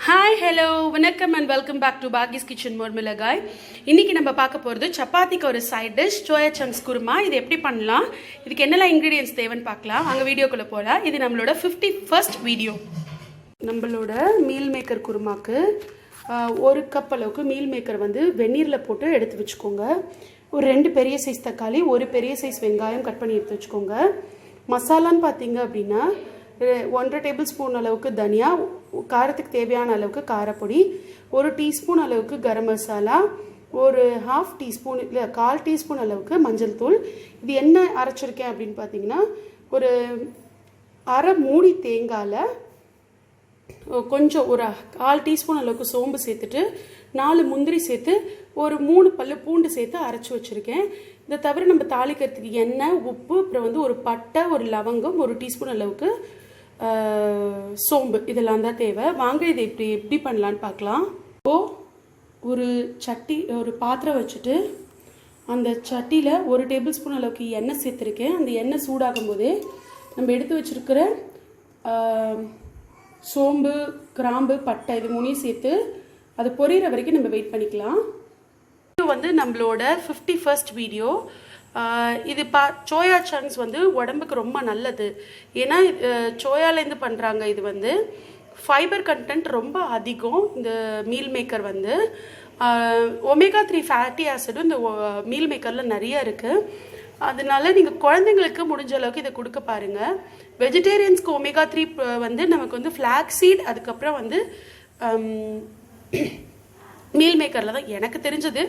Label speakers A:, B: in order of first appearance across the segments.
A: Hi, hello, வணக்கம் and welcome back to Bagi's kitchen Mormilagai. இன்னைக்கு நம்ம பார்க்க போறது சப்பாத்திக்கு ஒரு side dish soya chunks kuruma. இது எப்படி பண்ணலாம்? இதுக்கு என்னெல்லாம் ingredients தேவைன்னு பார்க்கலாம். அங்க வீடியோக்குள்ள போலாம். இது நம்மளோட 51st வீடியோ. நம்மளோட மீல் மேக்கர் குருமாக்கு ஒரு கப் அளவுக்கு மீல் மேக்கர் வந்து வெந்நீர்ல போட்டு எடுத்து வச்சுக்கோங்க. ஒரு ரெண்டு பெரிய சைஸ் தக்காளி, ஒரு பெரிய சைஸ் வெங்காயம் கட் பண்ணி எடுத்து வச்சுக்கோங்க. மசாலான்னு பாத்தீங்க அப்படினா 1.5 டேபிள்ஸ்பூன் அளவுக்கு தனியா, காரத்துக்கு தேவையான அளவுக்கு காரப்பொடி, ஒரு டீஸ்பூன் அளவுக்கு கரம் மசாலா, ஒரு ½ டீஸ்பூன் இல்ல 1/4 டீஸ்பூன் அளவுக்கு மஞ்சள் தூள். இது என்ன அரைச்சிருக்கேன் அப்படினு பாத்தீங்கன்னா ஒரு அரை மூடி தேங்காய்ல கொஞ்சம் ஒரு 1/4 டீஸ்பூன் அளவுக்கு சோம்பு சேர்த்துட்டு 4 முந்திரி சேர்த்து ஒரு 3 பல்லு பூண்டு சேர்த்து அரைச்சு வச்சிருக்கேன். இதை தவிர நம்ம தாளிக்கிறதுக்கு எண்ணெய், உப்பு, அப்புறம் வந்து ஒரு பட்டை, ஒரு லவங்கம், ஒரு டீஸ்பூன் அளவுக்கு சோம்பு, இதெல்லாம் தான் தேவை. வாங்க இதை எப்படி பண்ணலான்னு பார்க்கலாம். ஒரு பாத்திரம் வச்சுட்டு அந்த சட்டியில் ஒரு டேபிள் ஸ்பூன் அளவுக்கு எண்ணெய் சேர்த்துருக்கேன். அந்த எண்ணெய் சூடாகும் போதே நம்ம எடுத்து வச்சிருக்கிற சோம்பு, கிராம்பு, பட்டை இது மூணையும் சேர்த்து அது பொரியிற வரைக்கும் நம்ம வெயிட் பண்ணிக்கலாம். இது வந்து நம்மளோட 51st வீடியோ. இது சோயா சங்க்ஸ் வந்து உடம்புக்கு ரொம்ப நல்லது. ஏன்னா சோயாலேருந்து பண்ணுறாங்க. இது வந்து ஃபைபர் கண்டென்ட் ரொம்ப அதிகம். இந்த மீல் மேக்கர் வந்து omega-3 ஃபேட்டி ஆசிடும் இந்த மீல் மேக்கரில் நிறைய இருக்குது. அதனால நீங்கள் குழந்தைங்களுக்கு முடிஞ்ச அளவுக்கு இதை கொடுக்க பாருங்கள். வெஜிடேரியன்ஸ்க்கு omega-3 வந்து நமக்கு வந்து ஃப்ளாக் சீட், அதுக்கப்புறம் வந்து மீல் மேக்கரில் தான் எனக்கு தெரிஞ்சது.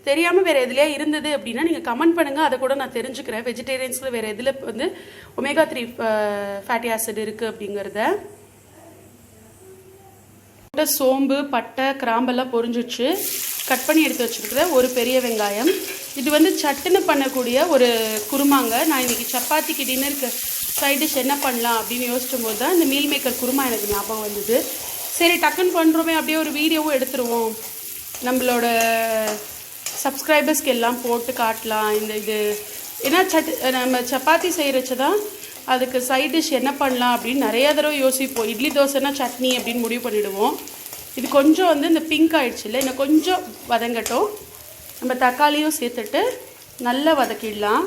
A: தெரியாமல் வேறு எதுலையா இருந்தது அப்படின்னா நீங்கள் கமெண்ட் பண்ணுங்கள், அதை கூட நான் தெரிஞ்சுக்கிறேன். வெஜிடேரியன்ஸில் வேறு எதில் வந்து omega-3 ஃபேட்டி ஆசிட் இருக்குது அப்படிங்கிறத. சோம்பு, பட்டை, கிராம்பெல்லாம் பொரிஞ்சிச்சு. கட் பண்ணி எடுத்து வச்சுருக்கிற ஒரு பெரிய வெங்காயம். இது வந்து சட்டுன்னு பண்ணக்கூடிய ஒரு குருமாங்க. நான் இன்றைக்கி சப்பாத்திக்கு டின்னருக்கு சைட் டிஷ் என்ன பண்ணலாம் அப்படின்னு யோசிச்சும் போது தான் இந்த மீல் மேக்கர் குருமா எனக்கு ஞாபகம் வந்தது. சரி டக்குன்னு பண்ணுறோமே, அப்படியே ஒரு வீடியோவும் எடுத்துருவோம், நம்மளோட சப்ஸ்கிரைபர்ஸ்க்கு எல்லாம் போட்டு காட்டலாம். இது ஏன்னா நம்ம சப்பாத்தி செய்கிறச்சு தான் அதுக்கு சைட் டிஷ் என்ன பண்ணலாம் அப்படின்னு நிறையா தடவை யோசிப்போம். இட்லி தோசைனா சட்னி அப்படின்னு முடிவு பண்ணிவிடுவோம். இது கொஞ்சம் வந்து இந்த பிங்க் ஆகிடுச்சு இல்லை, இன்னும் கொஞ்சம் வதங்கட்டும். நம்ம தக்காளியும் சேர்த்துட்டு நல்லா வதக்கிடலாம்.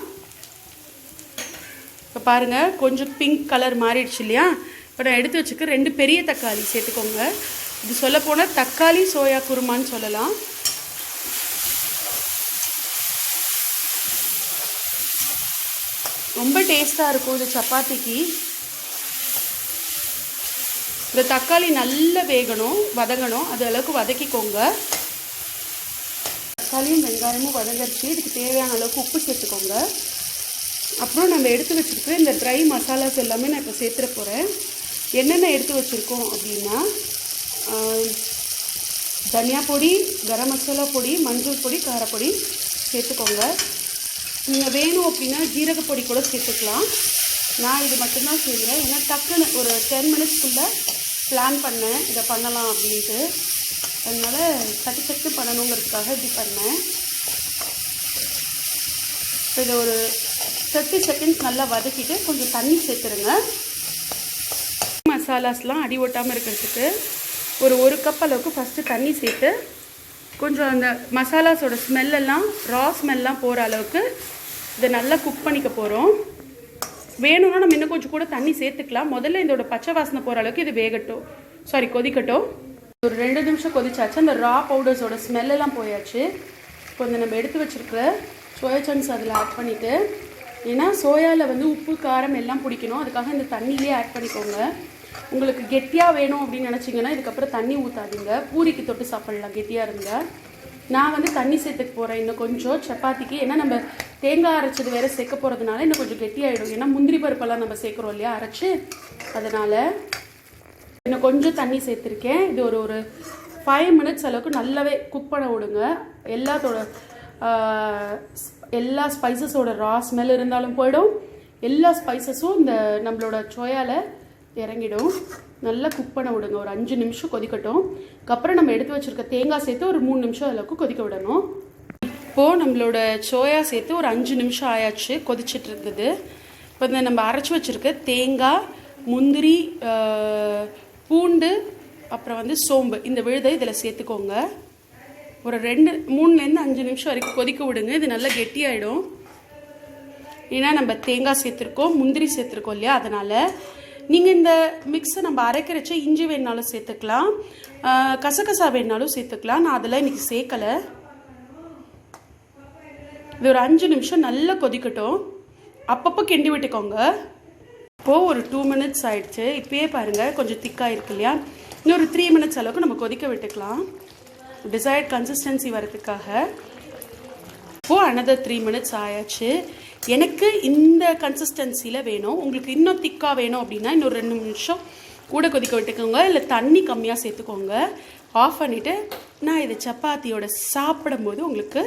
A: இப்போ பாருங்கள் கொஞ்சம் பிங்க் கலர் மாறிடுச்சு இல்லையா. இப்போ நான் எடுத்து வச்சுக்க 2 பெரிய தக்காளி சேர்த்துக்கோங்க. இது சொல்லப்போனால் தக்காளி சோயா குருமான்னு சொல்லலாம். ரொம்ப டேஸ்ட்டாக இருக்கும் இது சப்பாத்திக்கு. இந்த தக்காளி நல்லா வேகணும், வதங்கணும், அது அளவுக்கு வதக்கிக்கோங்க. தக்காளியும் வெங்காயமும் வதங்கரிச்சு இதுக்கு தேவையான அளவுக்கு உப்பு சேர்த்துக்கோங்க. அப்புறம் நம்ம எடுத்து வச்சுருக்கிற இந்த ட்ரை மசாலாஸ் எல்லாமே நான் இப்போ சேர்த்துட போகிறேன். என்னென்ன எடுத்து வச்சுருக்கோம் அப்படின்னா தனியா பொடி, கரம் மசாலா பொடி, மஞ்சள் பொடி, காரப்பொடி சேர்த்துக்கோங்க. நீங்கள் வேணும் அப்படின்னா ஜீரகப்பொடி கூட சேர்த்துக்கலாம். நான் இது மட்டும்தான் செய்கிறேன். ஏன்னா டக்குன்னு ஒரு 10 மினிட்ஸ்க்குள்ளே பிளான் பண்ணேன் இதை பண்ணலாம் அப்படின்ட்டு. அதனால் சட்டு பண்ணணுங்கிறதுக்காக இப்படி பண்ணேன். இப்போ இதை ஒரு 30 செகண்ட்ஸ் நல்லா வதக்கிட்டு கொஞ்சம் தண்ணி சேர்த்துருங்க. மசாலாஸ்லாம் அடி ஒட்டாமல் இருக்கிறதுக்கு ஒரு கப் அளவுக்கு ஃபஸ்ட்டு தண்ணி சேர்த்து கொஞ்சம் அந்த மசாலாஸோட ஸ்மெல்லாம், ரா ஸ்மெல்லாம் போகிற அளவுக்கு இதை நல்லா குக் பண்ணிக்க போகிறோம். வேணும்னா நம்ம இன்னும் கொஞ்சம் கூட தண்ணி சேர்த்துக்கலாம். முதல்ல இதோட பச்சை வாசனை போகிற அளவுக்கு இது கொதிக்கட்டும். ஒரு 2 நிமிஷம் கொதிச்சாச்சு. அந்த ரா பவுடர்ஸோட ஸ்மெல்லாம் போயாச்சு. இப்போ இந்த நம்ம எடுத்து வச்சுருக்கிற சோயா சங்க்ஸ் அதில் ஆட் பண்ணிவிட்டு, ஏன்னா சோயாவில் வந்து உப்பு, காரம் எல்லாம் பிடிக்கணும், அதுக்காக இந்த தண்ணியிலே ஆட் பண்ணிக்கோங்க. உங்களுக்கு கெட்டியாக வேணும் அப்படின்னு நினச்சிங்கன்னா இதுக்கப்புறம் தண்ணி ஊற்றாதீங்க. பூரிக்கு தொட்டு சாப்பிட்லாம் கெட்டியாக இருந்தால். நான் வந்து தண்ணி சேர்த்துக்க போகிறேன் இன்னும் கொஞ்சம் சப்பாத்திக்கு. ஏன்னா நம்ம தேங்காய் அரைச்சது வேறு சேர்க்க போகிறதுனால இன்னும் கொஞ்சம் கெட்டியாகிடும். ஏன்னா முந்திரி பருப்பெல்லாம் நம்ம சேர்க்குறோம் இல்லையா அரைச்சி, அதனால் இன்னும் கொஞ்சம் தண்ணி சேர்த்துருக்கேன். இது ஒரு 5 மினிட்ஸ் அளவுக்கு நல்லாவே குக் பண்ண விடுங்க. எல்லா ஸ்பைசஸோட ரா ஸ்மெல் இருந்தாலும் போயிடும், எல்லா ஸ்பைசஸும் இந்த நம்மளோட சோயாவில் இறங்கிடும். நல்லா குக் பண்ண விடுங்க. ஒரு 5 நிமிஷம் கொதிக்கட்டும். அதுக்கப்புறம் நம்ம எடுத்து வச்சுருக்க தேங்காய் சேர்த்து ஒரு 3 நிமிஷம் அளவுக்கு கொதிக்க விடணும். இப்போது நம்மளோட சோயா சேர்த்து ஒரு 5 நிமிஷம் ஆயாச்சு, கொதிச்சிட்டு இருக்குது. இப்போ இந்த நம்ம அரைச்சி வச்சுருக்க தேங்காய், முந்திரி, பூண்டு, அப்புறம் வந்து சோம்பு, இந்த விழுதை இதில் சேர்த்துக்கோங்க. ஒரு 3லேருந்து 5 நிமிஷம் வரைக்கும் கொதிக்க விடுங்க. இது நல்லா கெட்டியாயிடும். ஏன்னா நம்ம தேங்காய் சேர்த்துருக்கோம், முந்திரி சேர்த்துருக்கோம் இல்லையா, அதனால். நீங்கள் இந்த மிக்ஸை நம்ம அரைக்கிறச்ச இஞ்சி வேணாலும் சேர்த்துக்கலாம், கசகசா வேணாலும் சேர்த்துக்கலாம். நான் அதெல்லாம் இன்றைக்கி சேர்க்கலை. இது ஒரு 5 நிமிஷம் நல்லா கொதிக்கட்டும். அப்பப்போ கிண்டி விட்டுக்கோங்க. இப்போது ஒரு 2 மினிட்ஸ் ஆகிடுச்சு. இப்போயே பாருங்கள் கொஞ்சம் திக்காக இருக்கு இல்லையா. இன்னும் ஒரு 3 மினிட்ஸ் அளவுக்கு நம்ம கொதிக்க விட்டுக்கலாம், டிசைர்ட் கன்சிஸ்டன்சி வரதுக்காக. இப்போது another 3 மினிட்ஸ் ஆயாச்சு. எனக்கு இந்த கன்சிஸ்டன்சியில் வேணும். உங்களுக்கு இன்னும் திக்காக வேணும் அப்படின்னா இன்னொரு 2 நிமிஷம் கூட கொதிக்க விட்டுக்கோங்க, இல்லை தண்ணி கம்மியாக சேர்த்துக்கோங்க. ஆஃப் பண்ணிவிட்டு நான் இதை சப்பாத்தியோட சாப்பிடும்போது உங்களுக்கு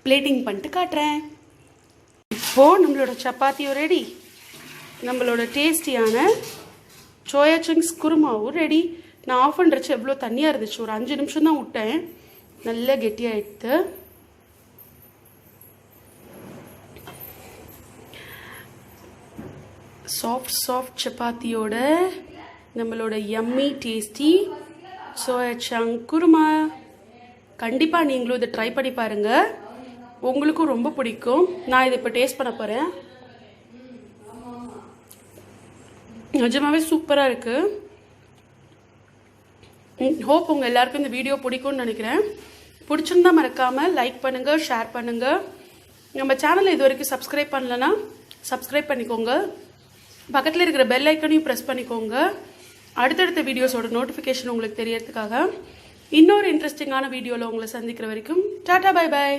A: பிளேட்டிங் பண்ணிட்டு காட்டுறேன். இப்போது நம்மளோட சப்பாத்தியும் ரெடி, நம்மளோட டேஸ்டியான சோயா சங்க்ஸ் குருமாவும் ரெடி. நான் ஆஃப் பண்ணுறச்சு எவ்வளோ தண்ணியாக இருந்துச்சு, ஒரு 5 நிமிஷம் தான் விட்டேன், நல்லா கெட்டியாகிடுது. சாஃப்ட் சப்பாத்தியோட நம்மளோட yummy tasty soya chunk kurma. கண்டிப்பாக நீங்களும் இதை ட்ரை பண்ணி பாருங்கள், உங்களுக்கும் ரொம்ப பிடிக்கும். நான் இதை இப்போ டேஸ்ட் பண்ண போகிறேன். நிஜமாவே சூப்பராக இருக்குது. ஹோப் உங்கள் எல்லாருக்கும் இந்த வீடியோ பிடிக்கும்னு நினைக்கிறேன். பிடிச்சிருந்தா மறக்காமல் லைக் பண்ணுங்கள், ஷேர் பண்ணுங்கள். நம்ம சேனலை இது வரைக்கும் சப்ஸ்கிரைப் பண்ணலன்னா சப்ஸ்கிரைப் பண்ணிக்கோங்க. பக்கத்தில் இருக்கிற பெல் ஐக்கனையும் ப்ரெஸ் பண்ணிக்கோங்க. அடுத்தடுத்த வீடியோஸோட நோட்டிஃபிகேஷன் உங்களுக்கு தெரியறதுக்காக. இன்னொரு இன்ட்ரெஸ்டிங்கான வீடியோவில் உங்களை சந்திக்கிற வரைக்கும் டாடா பை பாய்.